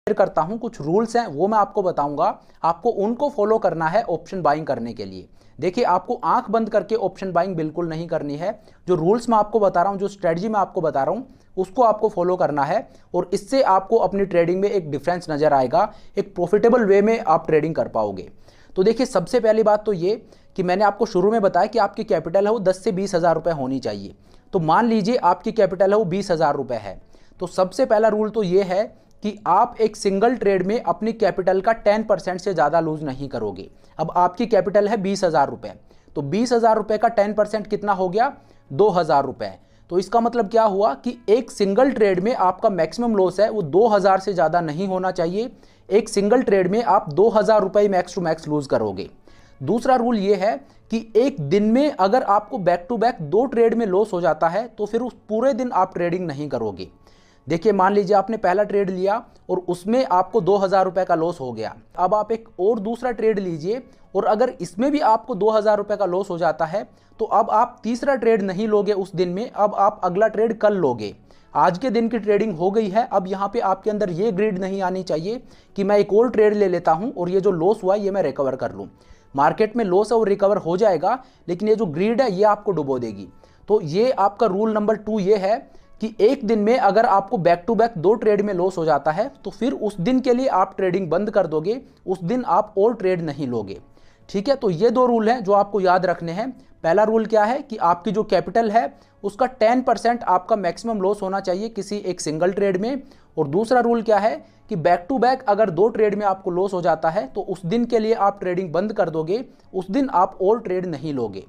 करता हूं, कुछ रूल्स हैं वो मैं आपको बताऊंगा, आपको उनको फॉलो करना है ऑप्शन बाइंग करने के लिए। देखिए, आपको आंख बंद करके ऑप्शन बाइंग बिल्कुल नहीं करनी है। जो रूल्स मैं आपको बता रहा हूं, जो स्ट्रेटजी मैं आपको बता रहा हूं, उसको आपको फॉलो करना है और इससे आपको अपनी ट्रेडिंग में एक डिफरेंस नजर आएगा, एक प्रॉफिटेबल वे में आप ट्रेडिंग कर पाओगे। तो देखिए, सबसे पहली बात तो ये कि मैंने आपको शुरू में बताया कि आपकी कैपिटल है वो 10 से 20,000 रुपए होनी चाहिए। तो मान लीजिए आपकी कैपिटल है वो 20,000 रुपए है, तो सबसे पहला रूल तो ये है कि आप एक सिंगल ट्रेड में अपनी कैपिटल का 10% से ज़्यादा लूज नहीं करोगे। अब आपकी कैपिटल है 20,000 रुपए, तो 20,000 रुपए का 10% कितना हो गया? 2,000 रुपए। तो इसका मतलब क्या हुआ कि एक सिंगल ट्रेड में आपका मैक्सिमम लॉस है वो 2,000 से ज़्यादा नहीं होना चाहिए। एक सिंगल ट्रेड में आप 2,000 रुपए मैक्स टू मैक्स लूज करोगे। दूसरा रूल ये है कि एक दिन में अगर आपको बैक टू बैक 2 ट्रेड में लॉस हो जाता है तो फिर उस पूरे दिन आप ट्रेडिंग नहीं करोगे। देखिए, मान लीजिए आपने पहला ट्रेड लिया और उसमें आपको 2,000 रुपए का लॉस हो गया। अब आप एक और दूसरा ट्रेड लीजिए और अगर इसमें भी आपको 2,000 रुपए का लॉस हो जाता है तो अब आप तीसरा ट्रेड नहीं लोगे उस दिन में, अब आप अगला ट्रेड कल लोगे। आज के दिन की ट्रेडिंग हो गई है। अब यहाँ पे आपके अंदर ये ग्रीड नहीं आनी चाहिए कि मैं एक और ट्रेड ले लेता हूँ और ये जो लॉस हुआ ये मैं रिकवर कर लूँ। मार्केट में लॉस और रिकवर हो जाएगा, लेकिन ये जो ग्रीड है ये आपको डुबो देगी। तो ये आपका रूल नंबर 2 ये है कि एक दिन में अगर आपको बैक टू बैक 2 ट्रेड में लॉस हो जाता है तो फिर उस दिन के लिए आप ट्रेडिंग बंद कर दोगे, उस दिन आप और ट्रेड नहीं लोगे। ठीक है, तो ये 2 रूल हैं जो आपको याद रखने हैं। पहला रूल क्या है कि आपकी जो कैपिटल है उसका 10% आपका मैक्सिमम लॉस होना चाहिए किसी एक सिंगल ट्रेड में। और दूसरा रूल क्या है कि बैक टू बैक अगर 2 ट्रेड में आपको लॉस हो जाता है तो उस दिन के लिए आप ट्रेडिंग बंद कर दोगे, उस दिन आप और ट्रेड नहीं लोगे।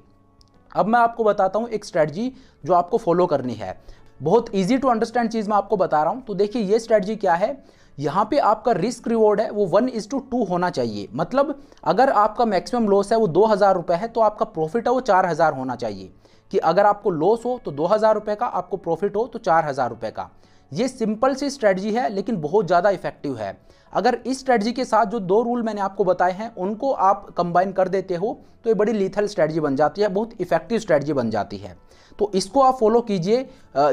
अब मैं आपको बताता हूं एक स्ट्रेटजी जो आपको फॉलो करनी है। बहुत इजी टू अंडरस्टैंड चीज मैं आपको बता रहा हूं। तो देखिए, ये स्ट्रेटजी क्या है, यहां पे आपका रिस्क रिवॉर्ड है वो 1:2 होना चाहिए। मतलब अगर आपका मैक्सिमम लॉस है वो 2,000 रुपए है तो आपका प्रॉफिट है वो 4,000 होना चाहिए। कि अगर आपको लॉस हो तो 2,000 रुपए का, आपको प्रॉफिट हो तो 4,000 रुपए का। ये सिंपल सी स्ट्रेटजी है लेकिन बहुत ज़्यादा इफेक्टिव है। अगर इस स्ट्रेटजी के साथ जो 2 रूल मैंने आपको बताए हैं उनको आप कंबाइन कर देते हो तो ये बड़ी लीथल स्ट्रेटजी बन जाती है, बहुत इफेक्टिव स्ट्रेटजी बन जाती है। तो इसको आप फॉलो कीजिए।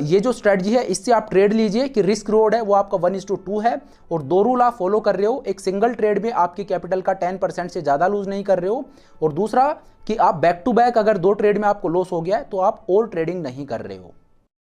ये जो स्ट्रेटजी है इससे आप ट्रेड लीजिए कि रिस्क रिवॉर्ड है वो आपका 1:2 है और 2 रूल आप फॉलो कर रहे हो। एक सिंगल ट्रेड में आपकी कैपिटल का 10% से ज़्यादा लूज नहीं कर रहे हो, और दूसरा कि आप बैक टू बैक अगर 2 ट्रेड में आपको लॉस हो गया है तो आप और ट्रेडिंग नहीं कर रहे हो।